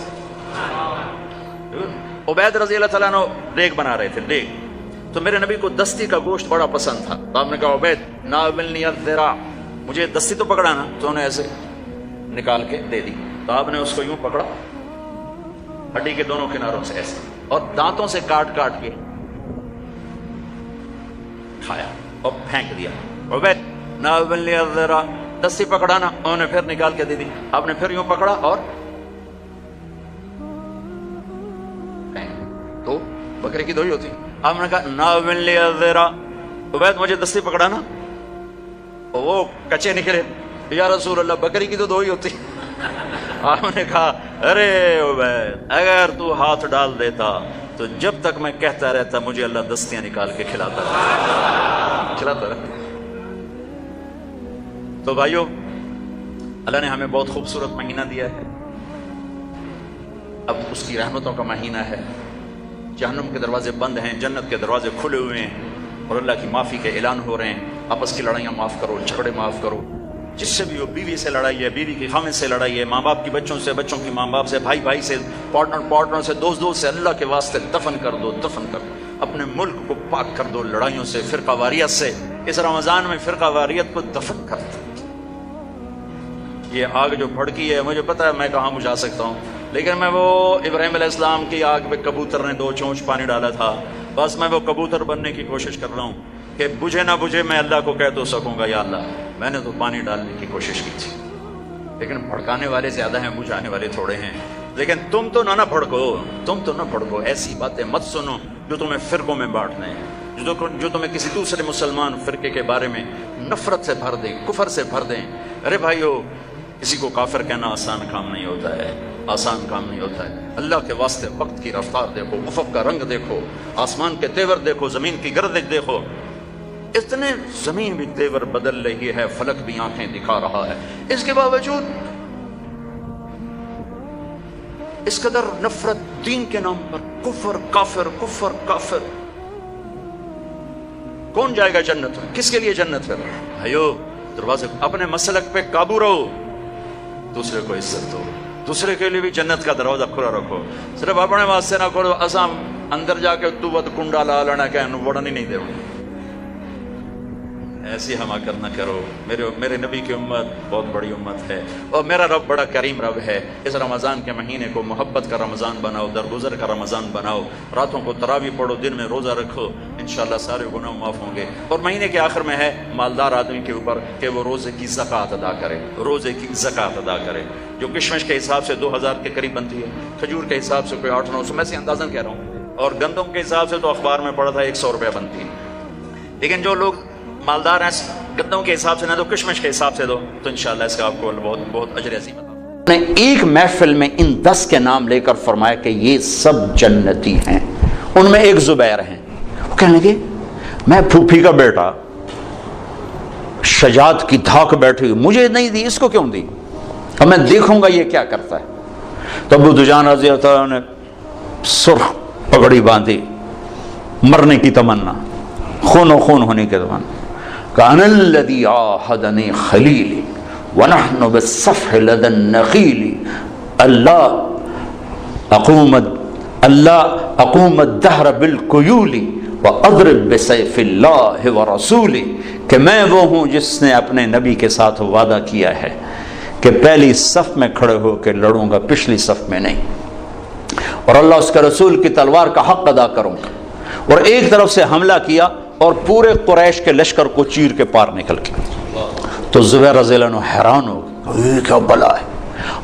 عبید رضی اللہ تعالیٰ عنہ دیگ بنا رہے تھے، دیگ، تو میرے نبی کو دستی کا گوشت بڑا پسند تھا، تو آپ نے کہا عبید ناولنی الذراع، مجھے دستی تو پکڑانا، تو انہیں ایسے نکال کے دے دی، تو آپ نے اس کو یوں پکڑا ہڈی کے دونوں کناروں سے ایسے، اور دانتوں سے کاٹ کاٹ کے کھایا اور پھینک دیا۔ عبید ناولنی الذراع، دستی پکڑانا، انہوں نے پھر نکال کے دے دی، آپ نے پھر یوں پکڑا اور تو بکرے کی دھوئی ہوتی، آپ نے کہا ناولنی الذراع، عبید مجھے دستی پکڑانا، وہ کچے نکلے، یا رسول اللہ بکری کی تو دھوئی ہوتی۔ آپ نے کہا ارے عبید اگر تو ہاتھ ڈال دیتا تو جب تک میں کہتا رہتا مجھے اللہ دستیاں نکال کے کھلاتا رہتا۔ تو بھائیو، اللہ نے ہمیں بہت خوبصورت مہینہ دیا ہے، اب اس کی رحمتوں کا مہینہ ہے، جہنم کے دروازے بند ہیں، جنت کے دروازے کھلے ہوئے ہیں، اور اللہ کی معافی کے اعلان ہو رہے ہیں۔ آپس کی لڑائیاں معاف کرو، جھگڑے معاف کرو، جس سے بھی ہو، بیوی سے لڑائی ہے، بیوی کی خامد سے لڑائی ہے، ماں باپ کی بچوں سے، بچوں کی ماں باپ سے، بھائی بھائی سے، پارٹنر سے، دوست سے، اللہ کے واسطے دفن کر دو، دفن کر دو، اپنے ملک کو پاک کر دو لڑائیوں سے، فرقہ واریت سے۔ اس رمضان میں فرقہ واریت کو دفن کر دو۔ یہ آگ جو بھڑکی ہے، مجھے پتا ہے میں کہاں بجھا سکتا ہوں، لیکن میں وہ ابراہیم علیہ السلام کی آگ پہ کبوتر نے 2 چونچ پانی ڈالا تھا، بس میں وہ کبوتر بننے کی کوشش کر رہا ہوں کہ بجھے نہ بجھے میں اللہ کو کہہ تو سکوں گا یا اللہ میں نے تو پانی ڈالنے کی کوشش کی تھی، لیکن بھڑکانے والے زیادہ ہیں، بجھانے والے تھوڑے ہیں۔ لیکن تم تو نہ بھڑکو، ایسی باتیں مت سنو جو تمہیں فرقوں میں بانٹنے ہیں، جو تمہیں کسی دوسرے مسلمان فرقے کے بارے میں نفرت سے بھر دیں، کفر سے بھر دیں۔ ارے بھائیو، کسی کو کافر کہنا آسان کام نہیں ہوتا ہے، آسان کام نہیں ہوتا ہے۔ اللہ کے واسطے وقت کی رفتار دیکھو، افق کا رنگ دیکھو، آسمان کے تیور دیکھو، زمین کی گردش دیکھو، اتنے زمین بھی تیور بدل رہی ہے، فلک بھی آنکھیں دکھا رہا ہے، اس کے باوجود اس قدر نفرت دین کے نام پر، کفر کافر، کفر کافر۔ کون جائے گا جنت میں؟ کس کے لیے جنت ہے؟ بھائیو، دروازے اپنے مسلک پہ قابو رہو، دوسرے کو عزت دو، دوسرے کے لیے بھی جنت کا دروازہ کھلا رکھو، صرف اپنے واسطے نہ کرو اسام اندر جا کے تو ود کنڈا لا لینا کہ وڑن ہی نہیں دے، ایسی حماقت نہ کرو۔ میرے نبی کی امت بہت بڑی امت ہے، اور میرا رب بڑا کریم رب ہے۔ اس رمضان کے مہینے کو محبت کا رمضان بناؤ، درگزر کا رمضان بناؤ، راتوں کو تراویح پڑھو، دن میں روزہ رکھو، انشاءاللہ سارے گناہ معاف ہوں گے۔ اور مہینے کے آخر میں ہے مالدار آدمی کے اوپر کہ وہ روزے کی زکوٰۃ ادا کرے، روزے کی زکوٰۃ ادا کرے، جو کشمش کے حساب سے 2000 کے قریب بنتی ہے، کھجور کے حساب سے کوئی 800-900، میں سے اندازاً کہہ رہا ہوں، اور گندم کے حساب سے تو اخبار میں پڑھا تھا 100 روپے بنتی ہے۔ لیکن جو لوگ مالدار ہیں، گندم کے حساب سے نہ تو کشمش کے حساب سے دو، تو انشاءاللہ اس کا آپ کو بہت بہت اجر عظیم عطا۔ نے ایک محفل میں ان 10 کے نام لے کر فرمایا کہ یہ سب جنتی ہیں۔ ان میں ایک زبیر ہیں، وہ کہنے لگے میں پھوپھی کا بیٹا، شجاعت کی دھاک بیٹھی ہوئی، مجھے نہیں دی، اس کو کیوں دی؟ اب میں دیکھوں گا یہ کیا کرتا ہے۔ تو ابو دجان رضی اللہ عنہ نے سرخ پگڑی باندھی، مرنے کی تمنا، خون و خون ہونے کی تمنا، کان الذی عاہدنی خلیلی ونحن بالصفح لدى النخیل، اللہ اقوم الدہر بالکیول واضرب بسیف اللہ ورسولہ، کہ میں وہ ہوں جس نے اپنے نبی کے ساتھ وعدہ کیا ہے کہ پہلی صف میں کھڑے ہو کے لڑوں گا، پچھلی صف میں نہیں، اور اللہ اس کے رسول کی تلوار کا حق ادا کروں گا۔ اور ایک طرف سے حملہ کیا اور پورے قریش کے لشکر کو چیر کے پار نکل گیا۔ تو زبیر رضی اللہ عنہ حیران ہو گئے، یہ کیا بلا ہے۔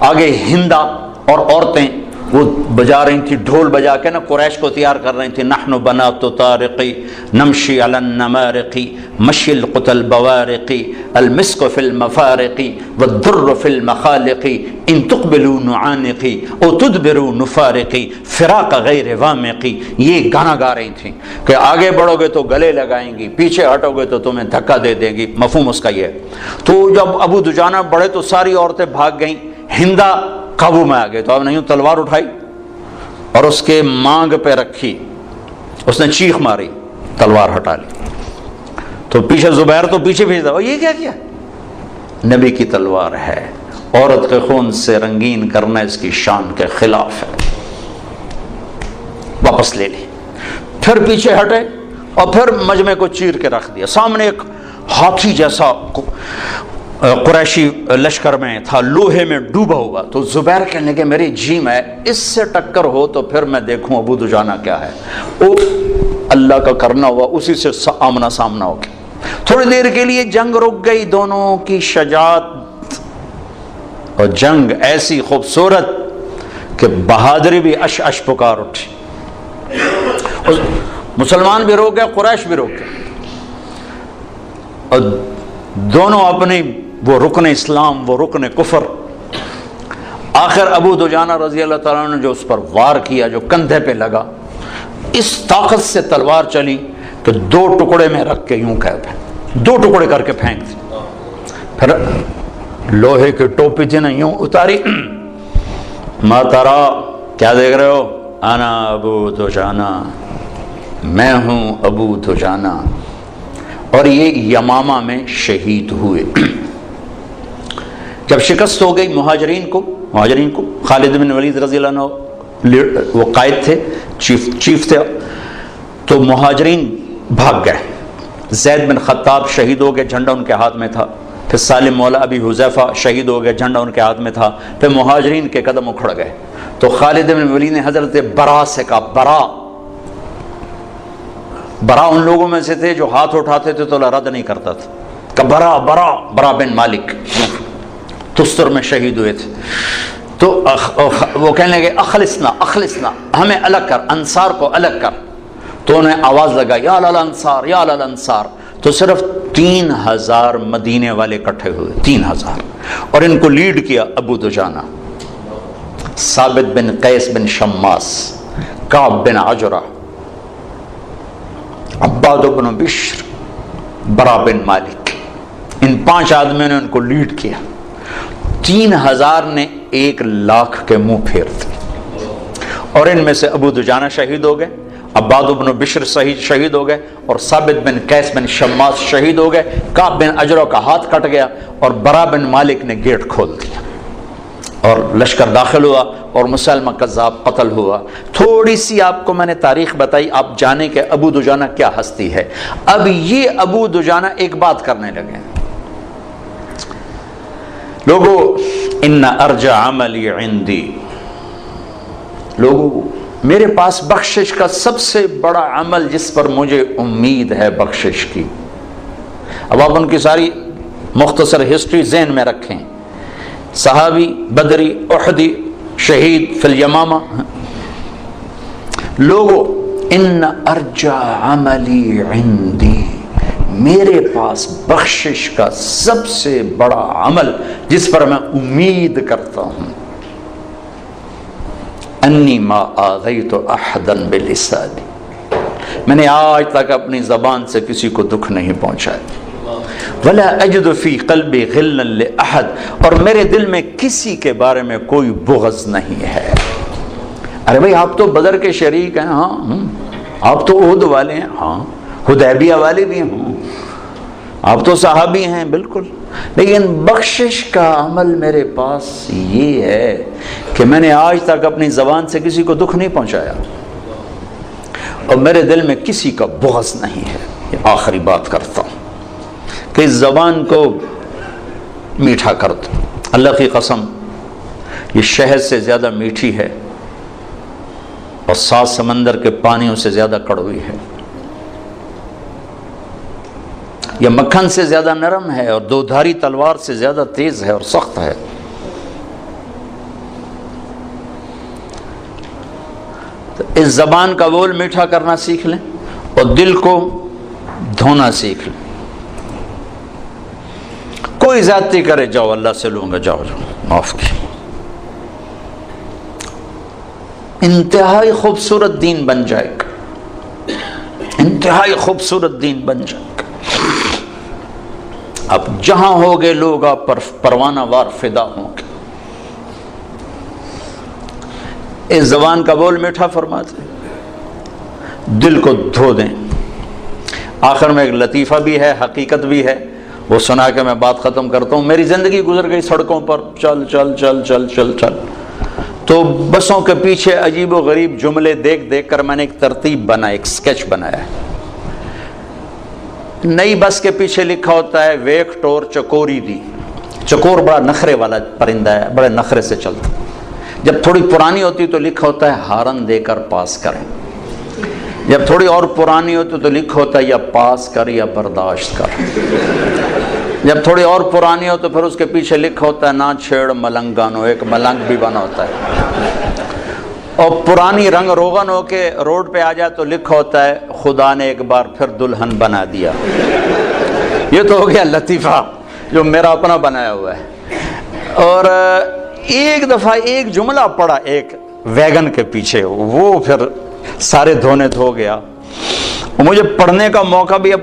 آگے ہندا اور عورتیں وہ بجا رہی تھی، ڈھول بجا کے نا قریش کو تیار کر رہی تھی، نحن بنات طارقی نمشی علی النمارقی مشی القتل بوارقی المسک فی المفارقی والدر فی المخالقی ان تقبلوا نعانقی او تدبروا نفارقی فراق غیر وامقی۔ یہ گانا گا رہی تھیں کہ آگے بڑھو گے تو گلے لگائیں گی، پیچھے ہٹو گے تو تمہیں دھکا دے دیں گی، مفہوم اس کا یہ ہے۔ تو جب ابو دجانہ بڑھے تو ساری عورتیں بھاگ گئیں، ہندا قابو میں آ گئے، تو آپ نے یوں تلوار اٹھائی اور اس کے مانگ پہ رکھی، اس نے چیخ ماری، تلوار ہٹا لی، تو پیچھے زبیر تو پیچھے بھیج دیا، یہ کیا کیا؟ نبی کی تلوار ہے، عورت کے خون سے رنگین کرنا اس کی شان کے خلاف ہے، واپس لے لی۔ پھر پیچھے ہٹے اور پھر مجمع کو چیر کے رکھ دیا۔ سامنے ایک ہاتھی جیسا قریشی لشکر میں تھا، لوہے میں ڈوبا ہوا، تو زبیر کہنے کہ میری جی میں اس سے ٹکر ہو تو پھر میں دیکھوں ابو دجانہ کیا ہے۔ وہ اللہ کا کرنا ہوا، اسی سے آمنا سامنا ہو گیا۔ تھوڑی دیر کے لیے جنگ رک گئی، دونوں کی شجاعت اور جنگ ایسی خوبصورت کہ بہادری بھی اش اش پکار اٹھی، مسلمان بھی رو گئے، قریش بھی رو گئے، اور دونوں اپنی وہ رکن اسلام، وہ رکن کفر۔ آخر ابو دجانہ رضی اللہ تعالیٰ نے جو اس پر وار کیا، جو کندھے پہ لگا، اس طاقت سے تلوار چلی کہ 2 ٹکڑے میں رکھ کے یوں کہتے ہیں 2 ٹکڑے کر کے پھینک دی۔ پھر لوہے کی ٹوپی تھی نا، یوں اتاری، ما ترا، کیا دیکھ رہے ہو؟ انا ابو دجانہ، میں ہوں ابو دجانہ، اور یہ یمامہ میں شہید ہوئے۔ جب شکست ہو گئی مہاجرین کو خالد بن ولید رضی اللہ عنہ وہ قائد تھے، چیف تھے، تو مہاجرین بھاگ گئے۔ زید بن خطاب شہید ہو گئے، جھنڈا ان کے ہاتھ میں تھا۔ پھر سالم مولا ابی حذیفہ شہید ہو گئے، جھنڈا ان کے ہاتھ میں تھا۔ پھر مہاجرین کے قدم اکھڑ گئے، تو خالد بن ولید نے حضرت برا سے کہا، برا ان لوگوں میں سے تھے جو ہاتھ اٹھاتے تھے تو رد نہیں کرتا تھا، کہ برا بن مالک تستر میں شہید ہوئے تھے۔ تو وہ کہنے لگے اخلصنا، ہمیں الگ کر، انصار کو الگ کر۔ تو انہیں آواز لگا، یا الانصار، یا الانصار۔ تو صرف 3000 مدینے والے اکٹھے ہوئے، 3000، اور ان کو لیڈ کیا ابو دجانہ، ثابت بن قیس بن شماس، کعب بن عجرہ، عباد بن بشر، برا بن مالک، ان 5 آدمیوں نے ان کو لیڈ کیا۔ 3000 نے 1,00,000 کے منہ پھیر دی، اور ان میں سے ابو دجانہ شہید ہو گئے، عباد بن بشر شہید ہو گئے، اور ثابت بن قیس بن شماس شہید ہو گئے۔ کعب بن عجرہ کا ہاتھ کٹ گیا، اور برا بن مالک نے گیٹ کھول دیا، اور لشکر داخل ہوا، اور مسلمہ کذاب قتل ہوا۔ تھوڑی سی آپ کو میں نے تاریخ بتائی، آپ جانیں کہ ابو دجانہ کیا ہستی ہے۔ اب یہ ابو دجانہ ایک بات کرنے لگے، لوگو ان ارجع عملی عندی، لوگو میرے پاس بخشش کا سب سے بڑا عمل جس پر مجھے امید ہے بخشش کی۔ اب آپ ان کی ساری مختصر ہسٹری ذہن میں رکھیں، صحابی، بدری، احدی، شہید فی الیمامہ۔ لوگو ان ارجع عملی عندی، میرے پاس بخشش کا سب سے بڑا عمل جس پر میں امید کرتا ہوں، انی ما آذیت احدا بلسانی، میں نے آج تک اپنی زبان سے کسی کو دکھ نہیں پہنچایا، ولا اجد فی قلبی غلا لاحد، اور میرے دل میں کسی کے بارے میں کوئی بغض نہیں ہے۔ ارے بھائی آپ تو بدر کے شریک ہیں، ہاں، آپ تو احد والے ہیں، ہاں، حدیبیہ والے بھی ہوں، آپ تو صحابی ہیں، بالکل، لیکن بخشش کا عمل میرے پاس یہ ہے کہ میں نے آج تک اپنی زبان سے کسی کو دکھ نہیں پہنچایا، اور میرے دل میں کسی کا بغض نہیں ہے۔ یہ آخری بات کرتا ہوں کہ اس زبان کو میٹھا کر دو، اللہ کی قسم یہ شہد سے زیادہ میٹھی ہے، اور 7 سمندر کے پانیوں سے زیادہ کڑوی ہے، یہ مکھن سے زیادہ نرم ہے، اور 2 دھاری تلوار سے زیادہ تیز ہے اور سخت ہے۔ تو اس زبان کا بول میٹھا کرنا سیکھ لیں، اور دل کو دھونا سیکھ لیں۔ کوئی زیادتی کرے، جاؤ اللہ سے لوں گا، جاؤ معاف کی۔ انتہائی خوبصورت دین بن جائے گا، انتہائی خوبصورت دین بن جائے گا۔ اب جہاں ہوگے لوگ آپ پر پروانہ وار فدا ہوں گے۔ اس زبان کا بول میٹھا فرماتے، دل کو دھو دیں۔ آخر میں ایک لطیفہ بھی ہے، حقیقت بھی ہے، وہ سنا کے میں بات ختم کرتا ہوں، میری زندگی گزر گئی سڑکوں پر، چل چل چل چل چل چل، تو بسوں کے پیچھے عجیب و غریب جملے دیکھ دیکھ کر میں نے ایک ترتیب بنائی، ایک سکیچ بنایا ہے۔ نئی بس کے پیچھے لکھا ہوتا ہے ویک ٹور چکوری دی۔ چکور بڑا نخرے والا پرندہ ہے، بڑے نخرے سے چلتا۔ جب تھوڑی پرانی ہوتی تو لکھا ہوتا ہے ہارن دے کر پاس کریں، جب تھوڑی اور پرانی ہوتی تو لکھا ہوتا ہے یا پاس کر یا برداشت کر، جب تھوڑی اور پرانی ہو تو پھر اس کے پیچھے لکھا ہوتا ہے نہ چھیڑ ملنگانو، ایک ملنگ بھی بنا ہوتا ہے۔ اور پرانی رنگ روغن ہو کے روڈ پہ آ جائے تو لکھا ہوتا ہے خدا نے ایک بار پھر دلہن بنا دیا۔ یہ تو ہو گیا لطیفہ جو میرا اپنا بنایا ہوا ہے۔ اور ایک دفعہ ایک جملہ پڑا ایک ویگن کے پیچھے، وہ پھر سارے دھونے دھو گیا۔ مجھے پڑھنے کا موقع بھی اب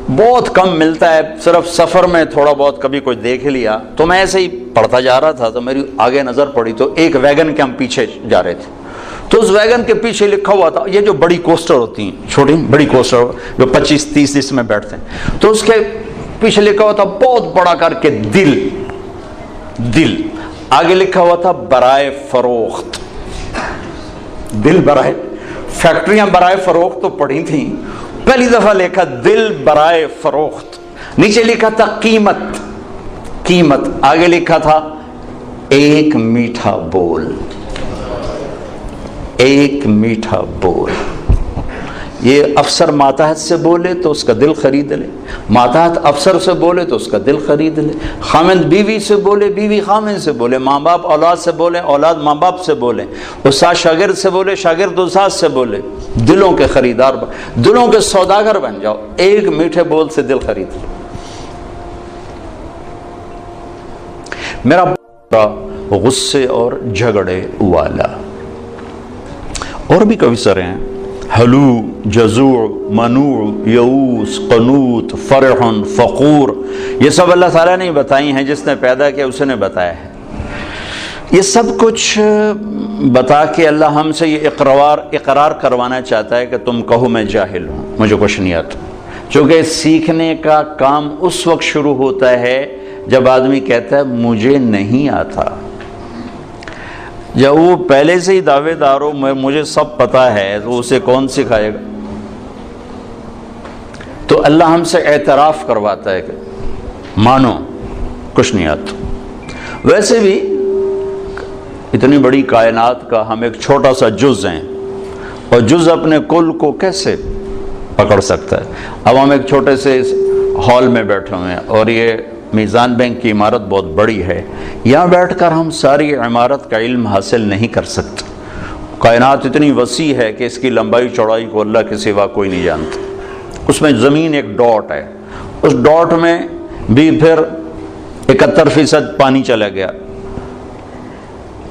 بہت کم ملتا ہے، صرف سفر میں تھوڑا بہت کبھی کوئی دیکھ لیا، تو میں ایسے ہی پڑھتا جا رہا تھا تو میری آگے نظر پڑی تو ایک ویگن کے ہم پیچھے جا رہے تھے، تو اس ویگن کے پیچھے لکھا ہوا تھا، یہ جو بڑی کوسٹر ہوتی ہیں، چھوٹی بڑی کوسٹر جو 25-30 اس میں بیٹھتے ہیں، تو اس کے پیچھے لکھا ہوا تھا بہت بڑا کر کے دل، دل آگے لکھا ہوا تھا برائے فروخت، دل برائے، فیکٹریاں برائے فروخت تو پڑی تھیں، پہلی دفعہ لکھا دل برائے فروخت، نیچے لکھا تھا قیمت، قیمت آگے لکھا تھا ایک میٹھا بول، ایک میٹھا بول۔ یہ افسر ماتحت سے بولے تو اس کا دل خرید لے، ماتحت افسر سے بولے تو اس کا دل خرید لے، خامند بیوی سے بولے، بیوی خامند سے بولے، ماں باپ اولاد سے بولے، اولاد ماں باپ سے بولے، استاد شاگرد سے بولے، شاگرد استاد سے بولے، دلوں کے خریدار، دلوں کے سوداگر بن جاؤ، ایک میٹھے بول سے دل خرید لو۔ میرا غصے اور جھگڑے والا، اور بھی کئی سارے ہیں، حلو، جزوع، منوع، یئوس، قنوط، فرح، فخور، یہ سب اللہ تعالیٰ نے بتائی ہیں، جس نے پیدا کیا اس نے بتایا ہے۔ یہ سب کچھ بتا کے اللہ ہم سے یہ اقرار کروانا چاہتا ہے کہ تم کہو میں جاہل ہوں، مجھے کچھ نہیں آتا، چونکہ سیکھنے کا کام اس وقت شروع ہوتا ہے جب آدمی کہتا ہے مجھے نہیں آتا۔ جب وہ پہلے سے ہی دعوے دار ہو مجھے سب پتا ہے تو اسے کون سکھائے گا؟ تو اللہ ہم سے اعتراف کرواتا ہے کہ مانو کچھ نہیں آتا۔ ویسے بھی اتنی بڑی کائنات کا ہم ایک چھوٹا سا جز ہیں، اور جز اپنے کل کو کیسے پکڑ سکتا ہے؟ اب ہم ایک چھوٹے سے ہال میں بیٹھے ہوئے ہیں، اور یہ میزان بینک کی عمارت بہت بڑی ہے، یہاں بیٹھ کر ہم ساری عمارت کا علم حاصل نہیں کر سکتے۔ کائنات اتنی وسیع ہے کہ اس کی لمبائی چوڑائی کو اللہ کے سوا کوئی نہیں جانتا۔ اس میں زمین ایک ڈاٹ ہے، اس ڈاٹ میں بھی پھر 71% پانی چلا گیا،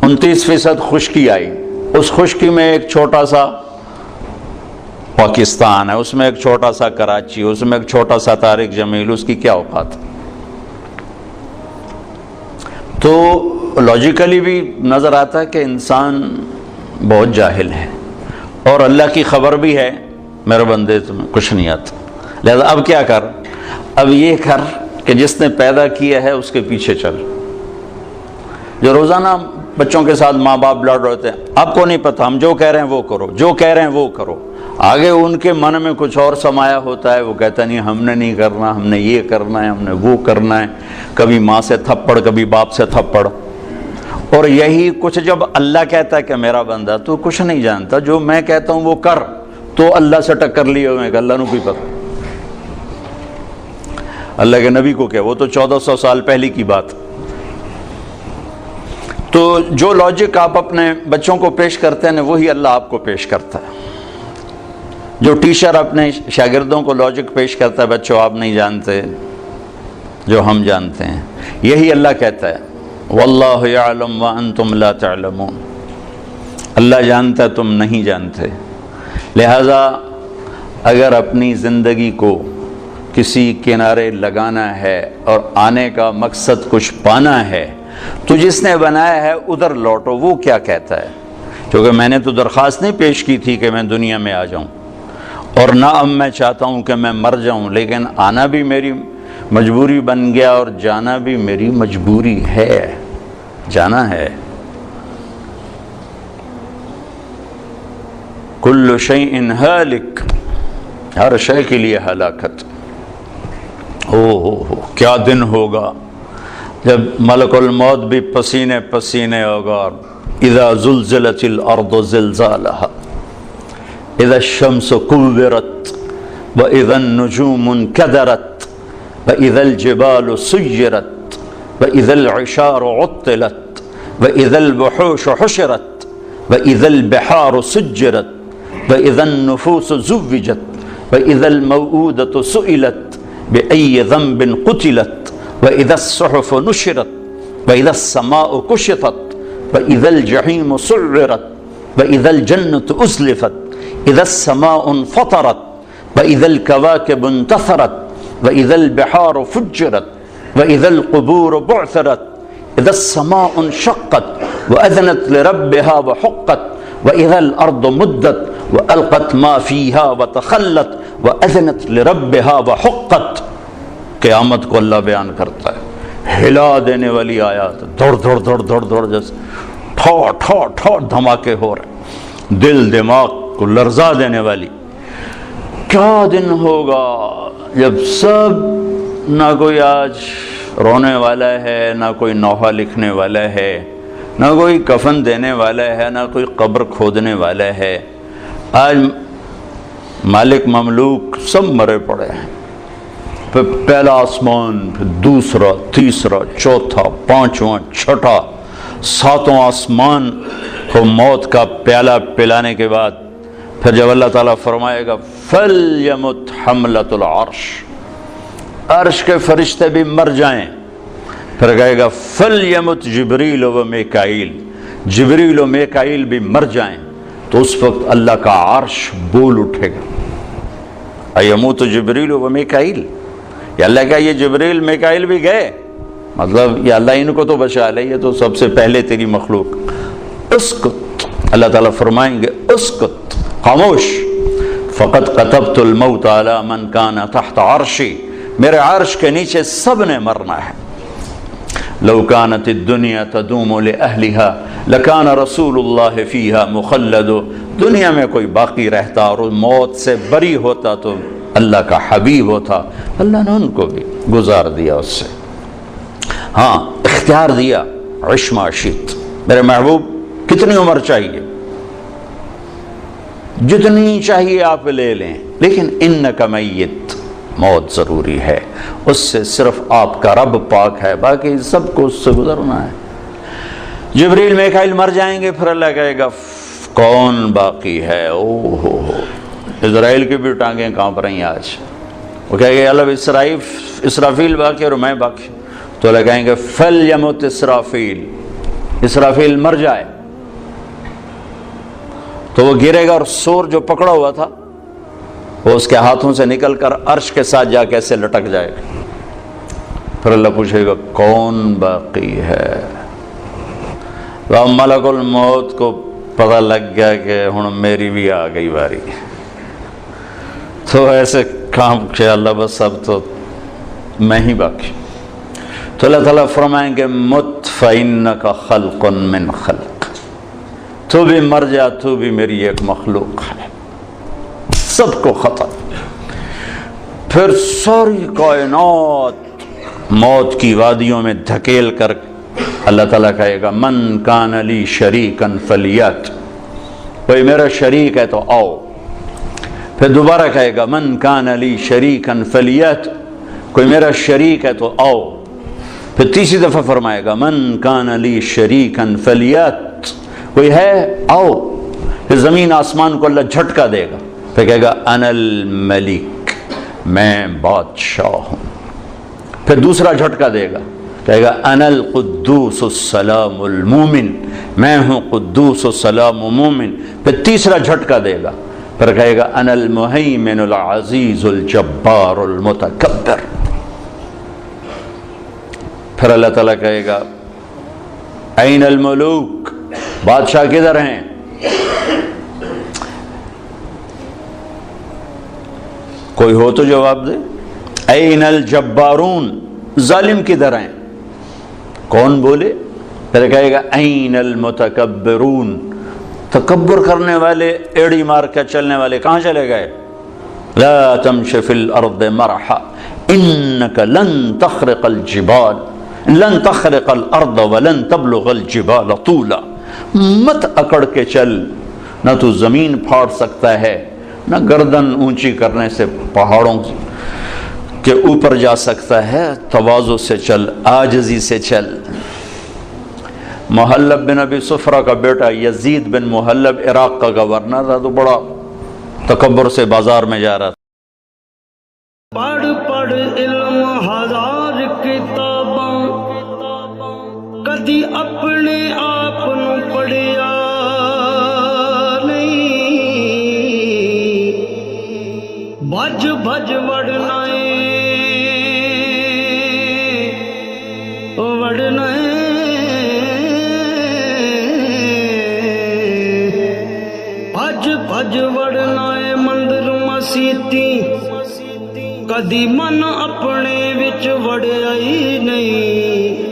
29% خشکی آئی، اس خشکی میں ایک چھوٹا سا پاکستان ہے، اس میں ایک چھوٹا سا کراچی، اس میں ایک چھوٹا سا طارق جمیل، اس کی کیا اوقات؟ تو لاجیکلی بھی نظر آتا ہے کہ انسان بہت جاہل ہے، اور اللہ کی خبر بھی ہے میرے بندے تمہیں کچھ نہیں آتا، لہذا اب کیا کر؟ اب یہ کر کہ جس نے پیدا کیا ہے اس کے پیچھے چل۔ جو روزانہ بچوں کے ساتھ ماں باپ لڑ رہے تھے، آپ کو نہیں پتا، ہم جو کہہ رہے ہیں وہ کرو، جو کہہ رہے ہیں وہ کرو، آگے ان کے من میں کچھ اور سمایا ہوتا ہے، وہ کہتا نہیں ہم نے نہیں کرنا، ہم نے یہ کرنا ہے، ہم نے وہ کرنا ہے، کبھی ماں سے تھپڑ، کبھی باپ سے تھپڑ۔ اور یہی کچھ جب اللہ کہتا ہے کہ میرا بندہ تو کچھ نہیں جانتا، جو میں کہتا ہوں وہ کر، تو اللہ سے ٹکر لیے ہوئے کہ اللہ نو کوئی پتہ، اللہ کے نبی کو کیا، وہ تو 1400 سال پہلے کی بات۔ تو جو لاجک آپ اپنے بچوں کو پیش کرتے ہیں وہی اللہ آپ کو پیش کرتا ہے۔ جو ٹیچر اپنے شاگردوں کو لاجک پیش کرتا ہے، بچوں آپ نہیں جانتے جو ہم جانتے ہیں، یہی اللہ کہتا ہے واللہ یعلم وانتم لا تعلمون، اللہ جانتا ہے تم نہیں جانتے۔ لہذا اگر اپنی زندگی کو کسی کنارے لگانا ہے اور آنے کا مقصد کچھ پانا ہے تو جس نے بنایا ہے ادھر لوٹو۔ وہ کیا کہتا ہے؟ کیونکہ میں نے تو درخواست نہیں پیش کی تھی کہ میں دنیا میں آ جاؤں، اور نہ اب میں چاہتا ہوں کہ میں مر جاؤں، لیکن آنا بھی میری مجبوری بن گیا اور جانا بھی میری مجبوری ہے، جانا ہے۔ کل شیء ہالک، ہر شے کے لیے ہلاکت۔ ہو کیا دن ہوگا جب ملک الموت بھی پسینے پسینے ہوگا۔ اذا زلزلت الارض زلزالها، اذا الشمس كورت، واذا النجوم انكدرت، واذا الجبال سيرت، واذا العشار عطلت، واذا الوحوش حشرت، واذا البحار سجرت، واذا النفوس زوجت، واذا الموءودة سئلت بأي ذنب قتلت، واذا الصحف نشرت، واذا السماء كشطت، واذا الجحيم سعرت، واذا الجنة أزلفت، اذا السماء انفطرت، واذا الكواكب انتثرت، واذا البحار فجرت، واذا القبور بعثرت، اذا السماء انشقت واذنت لربها وحقت، واذا الارض مدت والقت ما فيها وتخلت، واذنت لربها وحقت۔ قیامت کو اللہ بیان کرتا ہے، ہلا دینے والی آیات، دوڑ دوڑ دوڑ دوڑ دوڑ، جیسے ٹھو ٹھو ٹھو دھماکے ہو رہے، دل دماغ کو لرزا دینے والی۔ کیا دن ہوگا جب سب، نہ کوئی آج رونے والا ہے، نہ کوئی نوحہ لکھنے والا ہے، نہ کوئی کفن دینے والا ہے، نہ کوئی قبر کھودنے والا ہے۔ آج مالک مملوک سب مرے پڑے ہیں، پھر پہلا آسمان، پھر دوسرا، تیسرا، چوتھا، پانچواں، چھٹا، ساتوں آسمان کو موت کا پیالہ پلانے کے بعد پھر جب اللہ تعالیٰ فرمائے گا فَلْيَمُتْ حَمْلَةُ الْعَرْشِ، عرش کے فرشتے بھی مر جائیں، پھر کہے گا فَلْيَمُتْ جبریل و میکائیل، جبریل و میکائیل بھی مر جائیں، تو اس وقت اللہ کا عرش بول اٹھے گا۔ ایموت جبریل و میکائیل، یا اللہ کا یہ جبریل میکائیل بھی گئے، مطلب یا اللہ ان کو تو بچا لے، یہ تو سب سے پہلے تیری مخلوق۔ اسکت، اللہ تعالیٰ فرمائیں گے اسکت، خاموش، فقط كتبت الموت على من كان تحت عرشی، میرے عرش کے نیچے سب نے مرنا ہے۔ لو كانت الدنيا تدوم لأهلها لكان رسول الله فيها مخلد، دنیا میں کوئی باقی رہتا اور موت سے بری ہوتا تو اللہ کا حبیب ہوتا، اللہ نے ان کو بھی گزار دیا اس سے۔ ہاں اختیار دیا، عش ما شئت، میرے محبوب کتنی عمر چاہیے، جتنی چاہیے آپ لے لیں، لیکن انک میت، موت ضروری ہے، اس سے صرف آپ کا رب پاک ہے، باقی سب کو اس سے گزرنا ہے۔ جبریل میکائیل مر جائیں گے، پھر اللہ کہے گا کون باقی ہے؟ او ہو اسرائیل کی بھی ٹانگیں کانپ رہی ہیں آج، وہ کہے گے اللہ اسرافیل باقی اور میں باقی، تو اللہ کہیں گے فَلْيَمُتْ اسرافیل، اسرافیل مر جائے، تو وہ گرے گا اور سور جو پکڑا ہوا تھا وہ اس کے ہاتھوں سے نکل کر عرش کے ساتھ جا کے ایسے لٹک جائے گا، پھر اللہ پوچھے گا کون باقی ہے؟ تو ملک الموت کو پتہ لگ گیا کہ ہن میری بھی آ گئی باری، تو ایسے کام کہ اللہ بس اب تو میں ہی باقی، تو اللہ تعالیٰ فرمائیں گے مت فإنک خلق من خلق، تو بھی مر جا، تو بھی میری ایک مخلوق ہے، سب کو ختم۔ پھر ساری کائنات موت کی وادیوں میں دھکیل کر اللہ تعالیٰ کہے گا من کان لی شریکن فلیات، کوئی میرا شریک ہے تو آؤ، پھر دوبارہ کہے گا من کان لی شریکن فلیات، کوئی میرا شریک ہے تو آؤ، پھر تیسری دفعہ فرمائے گا من کان لی شریکن فلیات، کوئی ہے آؤ، پھر زمین آسمان کو اللہ جھٹکا دے گا، پھر کہے گا انا الملک، میں بادشاہ ہوں، پھر دوسرا جھٹکا دے گا، کہے گا انا القدوس السلام المومن، میں ہوں قدوس السلام مومن، پھر تیسرا جھٹکا دے گا، پھر کہے گا انا المہیمن العزیز الجبار المتکبر، پھر اللہ تعالیٰ کہے گا این الملوک، بادشاہ کدھر ہیں؟ کوئی ہو تو جواب دے، این الجبارون، ظالم کدھر ہیں؟ کون بولے؟ پھر کہے گا این المتکبرون، تکبر کرنے والے، ایڑی مار کے چلنے والے کہاں چلے گئے؟ لا تمش فی الارض مرحا انک لن تخرق الجبال، لن تخرق الارض ولن تبلغ الجبال طولا، مت اکڑ کے چل، نہ تو زمین پھاڑ سکتا ہے، نہ گردن اونچی کرنے سے پہاڑوں کے اوپر جا سکتا ہے، تواضع سے چل، عاجزی سے چل۔ محلب بن ابی صفرہ کا بیٹا یزید بن محلب عراق کا گورنر تھا، تو بڑا تکبر سے بازار میں جا رہا تھا۔ پڑھ پڑھ علم ہزار کتاباں، کدی اپنے آپ نو پڑھیا نہیں، بھج بھج وڑنا وڑنا بھج بھج وڑنا مندر مسیتی، کدی من اپنے وچ وڑیا ہی نہیں۔